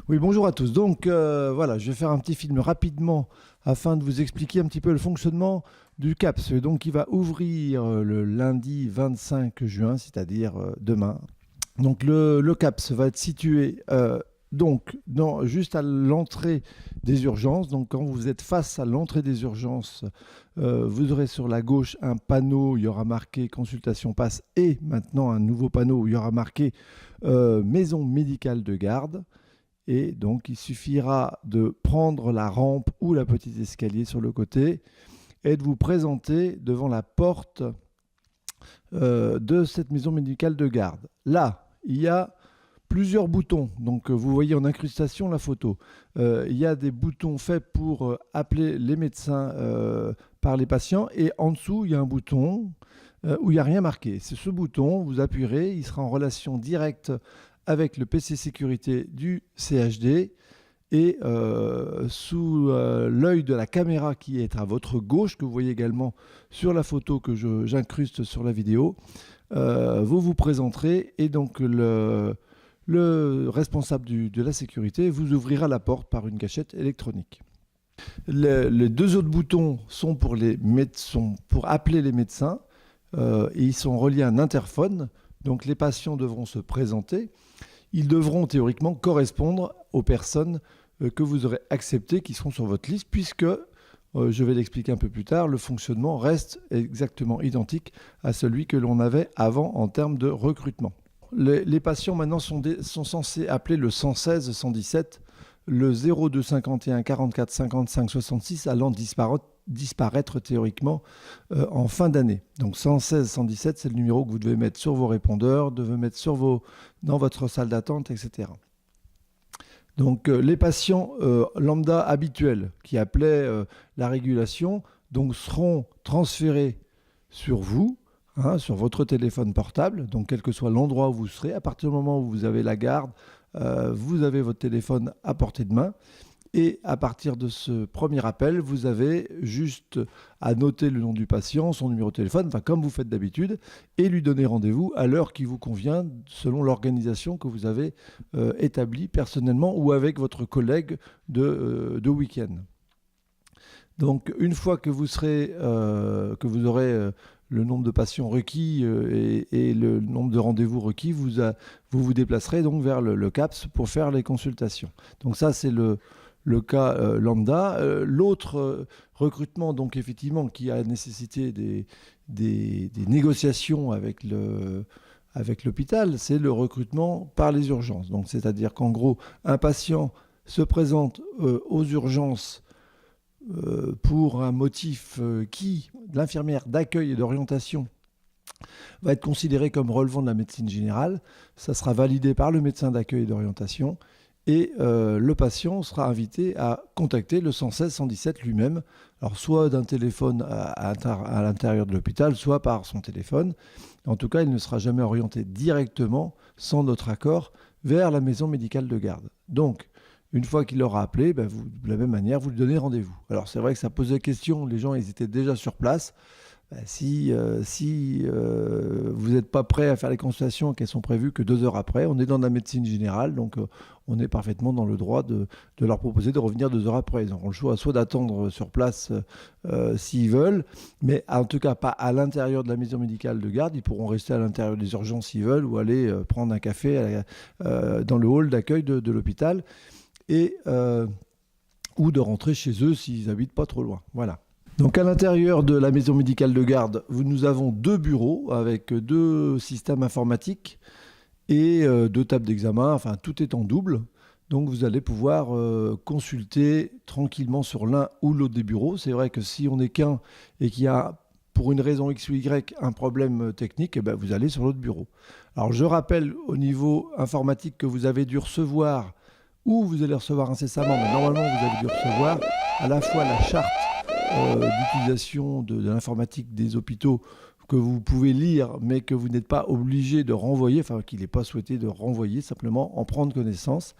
Oui, bonjour à tous. Donc voilà, je vais faire un petit film rapidement afin de vous expliquer un petit peu le fonctionnement du CAPS. Donc il va ouvrir le lundi 25 juin, c'est-à-dire demain. Donc le CAPS va être situé juste à l'entrée des urgences. Donc quand vous êtes face à l'entrée des urgences, vous aurez sur la gauche un panneau où il y aura marqué consultation passe et maintenant un nouveau panneau où il y aura marqué maison médicale de garde. Et donc, il suffira de prendre la rampe ou la petite escalier sur le côté et de vous présenter devant la porte de cette maison médicale de garde. Là, il y a plusieurs boutons. Donc, vous voyez en incrustation la photo. Il y a des boutons faits pour appeler les médecins par les patients. Et en dessous, il y a un bouton où il n'y a rien marqué. C'est ce bouton, vous appuierez, il sera en relation directe avec le PC sécurité du CHD et sous l'œil de la caméra qui est à votre gauche, que vous voyez également sur la photo que j'incruste sur la vidéo, vous vous présenterez et donc le responsable de la sécurité vous ouvrira la porte par une gâchette électronique. Les deux autres boutons sont pour appeler les médecins et ils sont reliés à un interphone. Donc les patients devront se présenter. Ils devront théoriquement correspondre aux personnes que vous aurez acceptées qui seront sur votre liste puisque, je vais l'expliquer un peu plus tard, le fonctionnement reste exactement identique à celui que l'on avait avant en termes de recrutement. Les patients maintenant sont censés appeler le 116 117, le 02 51 44 55 66 allant disparaître théoriquement en fin d'année. Donc 116 117, c'est le numéro que vous devez mettre sur vos répondeurs, devez mettre dans votre salle d'attente, etc. Donc les patients lambda habituels qui appelaient la régulation donc, seront transférés sur vous, sur votre téléphone portable, donc quel que soit l'endroit où vous serez. À partir du moment où vous avez la garde, vous avez votre téléphone à portée de main. Et à partir de ce premier appel, vous avez juste à noter le nom du patient, son numéro de téléphone, comme vous faites d'habitude, et lui donner rendez-vous à l'heure qui vous convient selon l'organisation que vous avez établie personnellement ou avec votre collègue de week-end. Donc une fois que vous aurez le nombre de patients requis et le nombre de rendez-vous requis, vous vous déplacerez donc vers le CAPS pour faire les consultations. Donc ça, c'est le cas lambda. L'autre recrutement, donc effectivement, qui a nécessité des négociations avec l'hôpital, c'est le recrutement par les urgences. Donc, c'est-à-dire qu'en gros, un patient se présente aux urgences pour un motif qui, l'infirmière d'accueil et d'orientation, va être considéré comme relevant de la médecine générale. Ça sera validé par le médecin d'accueil et d'orientation. Et le patient sera invité à contacter le 116 117 lui-même, alors soit d'un téléphone à l'intérieur de l'hôpital, soit par son téléphone. En tout cas, il ne sera jamais orienté directement, sans notre accord, vers la maison médicale de garde. Donc, une fois qu'il aura appelé, de la même manière, vous lui donnez rendez-vous. Alors, c'est vrai que ça posait question, les gens ils étaient déjà sur place. Si vous n'êtes pas prêt à faire les consultations qu'elles sont prévues que 2 heures après, on est dans la médecine générale, donc on est parfaitement dans le droit de leur proposer de revenir 2 heures après. Ils auront le choix soit d'attendre sur place s'ils veulent, mais en tout cas pas à l'intérieur de la maison médicale de garde. Ils pourront rester à l'intérieur des urgences s'ils veulent ou aller prendre un café dans le hall d'accueil de l'hôpital ou de rentrer chez eux s'ils habitent pas trop loin. Voilà. Donc à l'intérieur de la maison médicale de garde, nous avons 2 bureaux avec 2 systèmes informatiques et 2 tables d'examen, enfin tout est en double. Donc vous allez pouvoir consulter tranquillement sur l'un ou l'autre des bureaux. C'est vrai que si on n'est qu'un et qu'il y a pour une raison X ou Y un problème technique, vous allez sur l'autre bureau. Alors je rappelle au niveau informatique que vous avez dû recevoir, ou vous allez recevoir incessamment, mais normalement vous avez dû recevoir à la fois la charte d'utilisation de l'informatique des hôpitaux que vous pouvez lire, mais que vous n'êtes pas obligé de renvoyer, enfin qu'il n'est pas souhaité de renvoyer, simplement en prendre connaissance.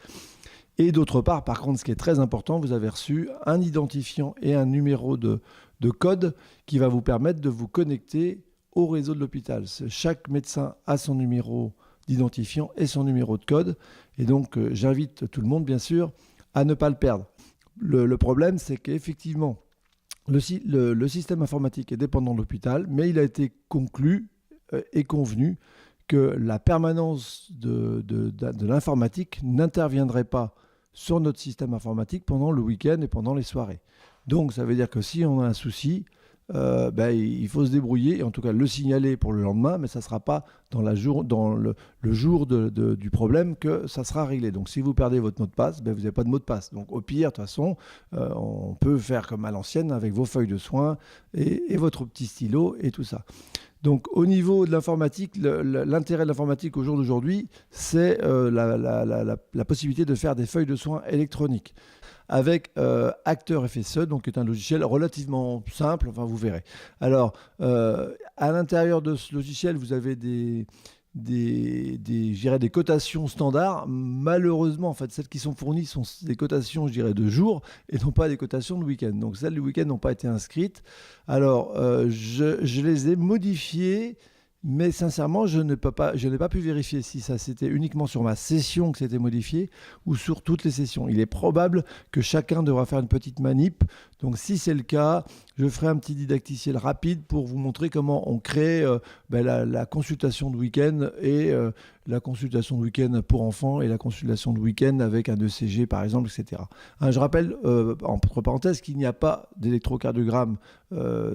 Et d'autre part, par contre, ce qui est très important, vous avez reçu un identifiant et un numéro de code qui va vous permettre de vous connecter au réseau de l'hôpital. Chaque médecin a son numéro d'identifiant et son numéro de code. Et donc, j'invite tout le monde, bien sûr, à ne pas le perdre. Le problème, c'est qu'effectivement, le système informatique est dépendant de l'hôpital, mais il a été conclu et convenu que la permanence de l'informatique n'interviendrait pas sur notre système informatique pendant le week-end et pendant les soirées. Donc, ça veut dire que si on a un souci, il faut se débrouiller et en tout cas le signaler pour le lendemain, mais ça ne sera pas dans le jour du problème que ça sera réglé. Donc si vous perdez votre mot de passe, vous n'avez pas de mot de passe. Donc au pire, de toute façon, on peut faire comme à l'ancienne avec vos feuilles de soins et votre petit stylo et tout ça. Donc au niveau de l'informatique, l'intérêt de l'informatique au jour d'aujourd'hui, c'est la possibilité de faire des feuilles de soins électroniques avec Acteur FSE, donc qui est un logiciel relativement simple, enfin vous verrez. Alors, à l'intérieur de ce logiciel, vous avez je dirais des cotations standards. Malheureusement, en fait, celles qui sont fournies sont des cotations, je dirais, de jour et non pas des cotations de week-end. Donc celles du week-end n'ont pas été inscrites. Alors, je les ai modifiées. Mais sincèrement, je n'ai pas pu vérifier si ça c'était uniquement sur ma session que c'était modifié ou sur toutes les sessions. Il est probable que chacun devra faire une petite manip. Donc si c'est le cas, je ferai un petit didacticiel rapide pour vous montrer comment on crée la consultation de week-end et la consultation de week-end pour enfants et la consultation de week-end avec un ECG par exemple, etc. Je rappelle, entre parenthèses, qu'il n'y a pas d'électrocardiogramme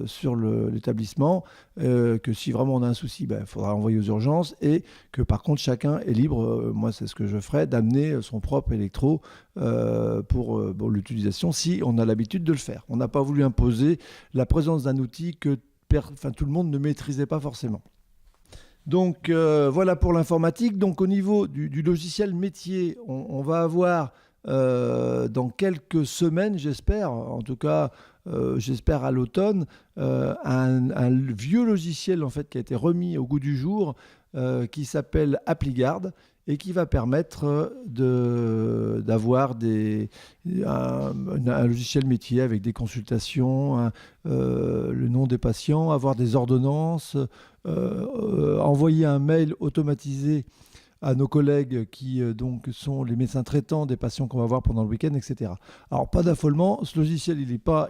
sur l'établissement, que si vraiment on a un souci, il faudra envoyer aux urgences et que par contre chacun est libre, moi c'est ce que je ferai, d'amener son propre électro pour l'utilisation si on a l'habitude de le faire. On n'a pas voulu imposer la présence d'un outil que tout le monde ne maîtrisait pas forcément. Donc voilà pour l'informatique. Donc au niveau du logiciel métier, on va avoir dans quelques semaines, j'espère, en tout cas j'espère à l'automne, un vieux logiciel en fait qui a été remis au goût du jour qui s'appelle AppliGuard et qui va permettre d'avoir un logiciel métier avec des consultations, le nom des patients, avoir des ordonnances, envoyer un mail automatisé à nos collègues qui donc sont les médecins traitants des patients qu'on va voir pendant le week-end, etc. Alors, pas d'affolement, ce logiciel,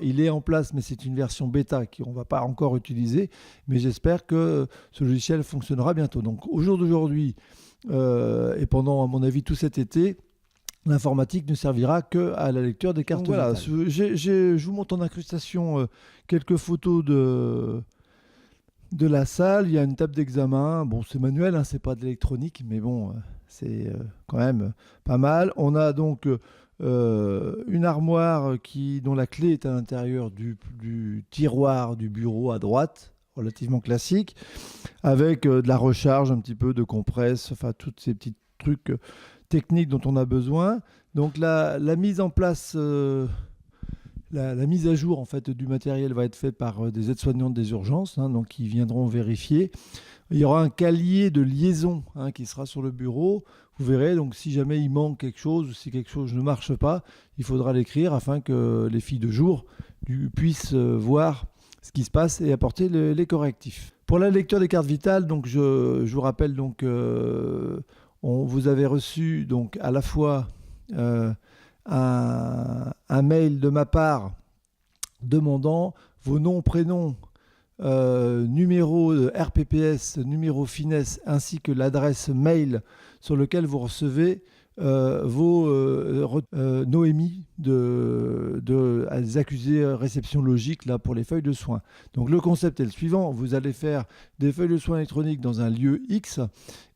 il est en place, mais c'est une version bêta qu'on ne va pas encore utiliser, mais j'espère que ce logiciel fonctionnera bientôt. Donc, au jour d'aujourd'hui, et pendant, à mon avis, tout cet été, l'informatique ne servira qu'à la lecture des cartes vitales. Voilà, je vous montre en incrustation quelques photos de la salle. Il y a une table d'examen. Bon, c'est manuel, hein, c'est pas de l'électronique, mais bon, c'est quand même pas mal. On a donc une armoire dont la clé est à l'intérieur du tiroir du bureau à droite, relativement classique, avec de la recharge, un petit peu de compresse, enfin, tous ces petits trucs techniques dont on a besoin. Donc, la mise en place... La mise à jour en fait, du matériel va être faite par des aides-soignantes des urgences, donc qui viendront vérifier. Il y aura un calier de liaison qui sera sur le bureau. Vous verrez, donc si jamais il manque quelque chose ou si quelque chose ne marche pas, il faudra l'écrire afin que les filles de jour puissent voir ce qui se passe et apporter les correctifs. Pour la lecture des cartes vitales, donc je vous rappelle, donc, vous avez reçu donc, à la fois... un mail de ma part demandant vos noms, prénoms, numéro de RPPS, numéro FINES, ainsi que l'adresse mail sur lequel vous recevez vos Noémie des accusés réception logique là, pour les feuilles de soins. Donc le concept est le suivant, vous allez faire des feuilles de soins électroniques dans un lieu X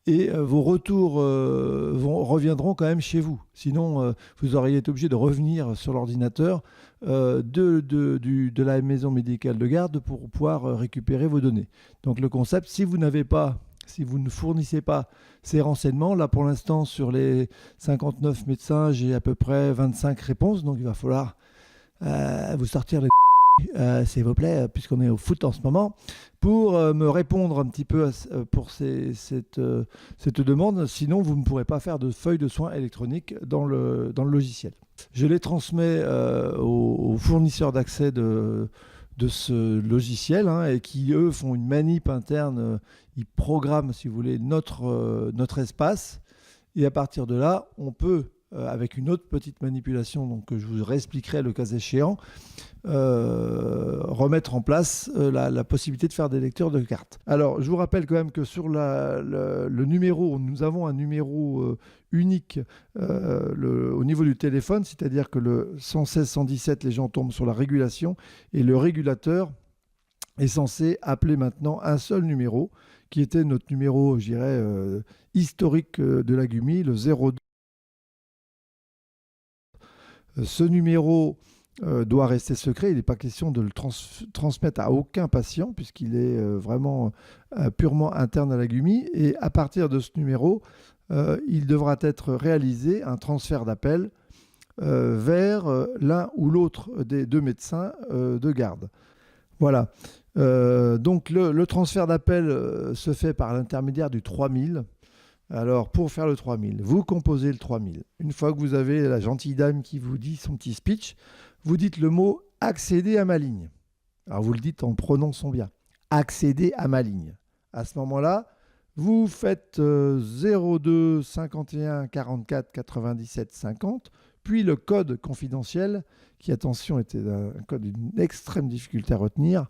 et vos retours reviendront quand même chez vous. Sinon, vous auriez été obligé de revenir sur l'ordinateur de la maison médicale de garde pour pouvoir récupérer vos données. Donc le concept, si vous ne fournissez pas ces renseignements, là pour l'instant sur les 59 médecins, j'ai à peu près 25 réponses, donc il va falloir vous sortir les s'il vous plaît, puisqu'on est au foot en ce moment, pour me répondre un petit peu pour cette demande. Sinon, vous ne pourrez pas faire de feuilles de soins électroniques dans le logiciel. Je les transmets aux fournisseurs d'accès de de ce logiciel et qui, eux, font une manip interne. Ils programment, si vous voulez, notre espace. Et à partir de là, on peut, avec une autre petite manipulation donc, que je vous réexpliquerai le cas échéant, remettre en place la possibilité de faire des lecteurs de cartes. Alors, je vous rappelle quand même que sur le numéro, nous avons un numéro unique au niveau du téléphone, c'est-à-dire que le 116-117, les gens tombent sur la régulation et le régulateur est censé appeler maintenant un seul numéro qui était notre numéro, je dirais, historique de la GUMI, le 02. Ce numéro doit rester secret. Il n'est pas question de le transmettre à aucun patient puisqu'il est vraiment purement interne à la GUMI. Et à partir de ce numéro, il devra être réalisé un transfert d'appel vers l'un ou l'autre des deux médecins de garde. Voilà. Donc le transfert d'appel se fait par l'intermédiaire du 3000. Alors pour faire le 3000, vous composez le 3000. Une fois que vous avez la gentille dame qui vous dit son petit speech, vous dites le mot « accéder à ma ligne ». Alors vous le dites en prononçant bien. « Accéder à ma ligne ». À ce moment-là, vous faites 02 51 44 97 50, puis le code confidentiel, qui, attention, était un code d'une extrême difficulté à retenir.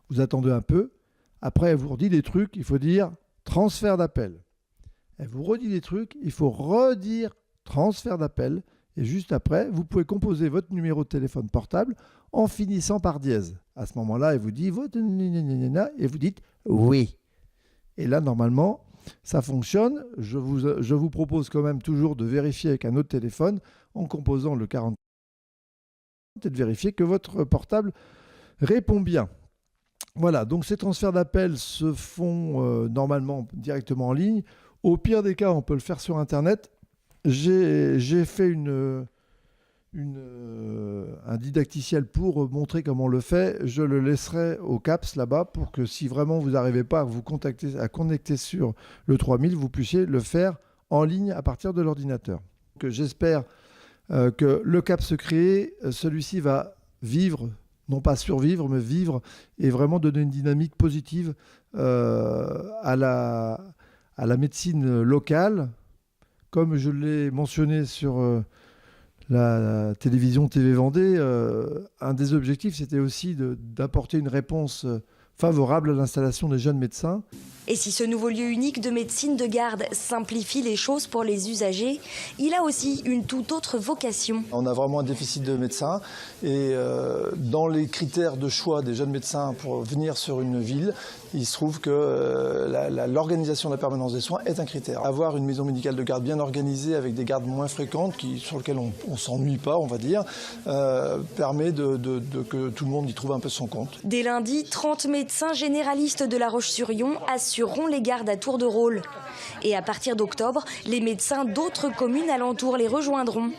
Vous attendez un peu. Après, elle vous redit des trucs, il faut dire transfert d'appel. Elle vous redit des trucs, il faut redire transfert d'appel. Et juste après, vous pouvez composer votre numéro de téléphone portable en finissant par dièse. À ce moment-là, elle vous dit votre et vous dites oui. Et là, normalement, ça fonctionne. Je vous propose quand même toujours de vérifier avec un autre téléphone en composant le 40 et de vérifier que votre portable répond bien. Voilà, donc ces transferts d'appels se font normalement directement en ligne. Au pire des cas, on peut le faire sur Internet. J'ai fait un didacticiel pour montrer comment on le fait. Je le laisserai au CAPS là-bas pour que si vraiment vous n'arrivez pas à connecter sur le 3000, vous puissiez le faire en ligne à partir de l'ordinateur. J'espère que le CAPS créé, celui-ci va vivre, non pas survivre, mais vivre et vraiment donner une dynamique positive à la médecine locale. Comme je l'ai mentionné sur la télévision TV Vendée, un des objectifs, c'était aussi d'apporter une réponse favorable à l'installation des jeunes médecins. Et si ce nouveau lieu unique de médecine de garde simplifie les choses pour les usagers, il a aussi une toute autre vocation. On a vraiment un déficit de médecins et dans les critères de choix des jeunes médecins pour venir sur une ville, il se trouve que l'organisation de la permanence des soins est un critère. Avoir une maison médicale de garde bien organisée avec des gardes moins fréquentes, sur lesquelles on ne s'ennuie pas, on va dire, permet que tout le monde y trouve un peu son compte. Dès lundi, 30 médecins généralistes de La Roche-sur-Yon assureront les gardes à tour de rôle. Et à partir d'octobre, les médecins d'autres communes alentours les rejoindront.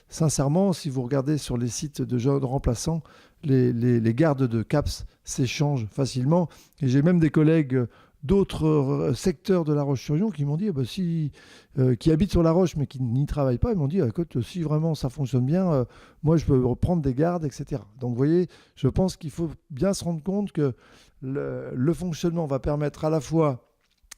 Sincèrement, si vous regardez sur les sites de jeunes remplaçants, les gardes de CAPS s'échangent facilement. Et j'ai même des collègues d'autres secteurs de La Roche-sur-Yon qui m'ont dit, qui habitent sur La Roche mais qui n'y travaillent pas, ils m'ont dit, écoute, si vraiment ça fonctionne bien, moi je peux reprendre des gardes, etc. Donc vous voyez, je pense qu'il faut bien se rendre compte que le fonctionnement va permettre à la fois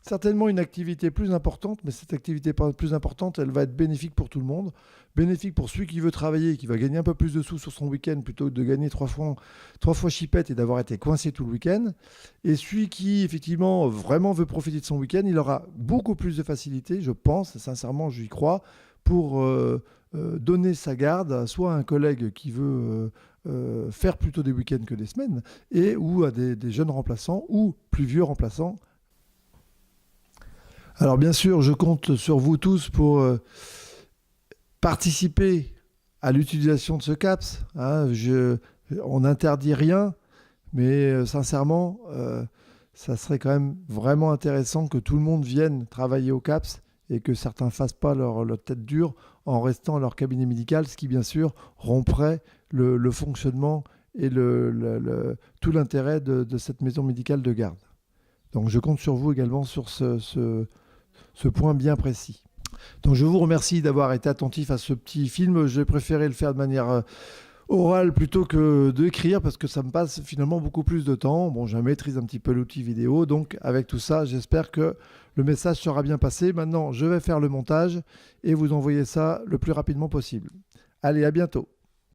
certainement une activité plus importante, mais cette activité plus importante, elle va être bénéfique pour tout le monde, bénéfique pour celui qui veut travailler, qui va gagner un peu plus de sous sur son week-end plutôt que de gagner trois fois chipette et d'avoir été coincé tout le week-end. Et celui qui, effectivement, vraiment veut profiter de son week-end, il aura beaucoup plus de facilité, je pense, sincèrement, j'y crois, pour donner sa garde à soit un collègue qui veut faire plutôt des week-ends que des semaines, ou à des jeunes remplaçants ou plus vieux remplaçants. Alors bien sûr, je compte sur vous tous pour participer à l'utilisation de ce CAPS. On n'interdit rien, mais sincèrement, ça serait quand même vraiment intéressant que tout le monde vienne travailler au CAPS et que certains ne fassent pas leur tête dure en restant à leur cabinet médical, ce qui bien sûr romprait le fonctionnement et tout l'intérêt de cette maison médicale de garde. Donc je compte sur vous également sur ce point bien précis. Donc je vous remercie d'avoir été attentif à ce petit film. J'ai préféré le faire de manière Oral plutôt que d'écrire parce que ça me passe finalement beaucoup plus de temps. Bon, je maîtrise un petit peu l'outil vidéo, donc avec tout ça, j'espère que le message sera bien passé. Maintenant, je vais faire le montage et vous envoyer ça le plus rapidement possible. Allez, à bientôt.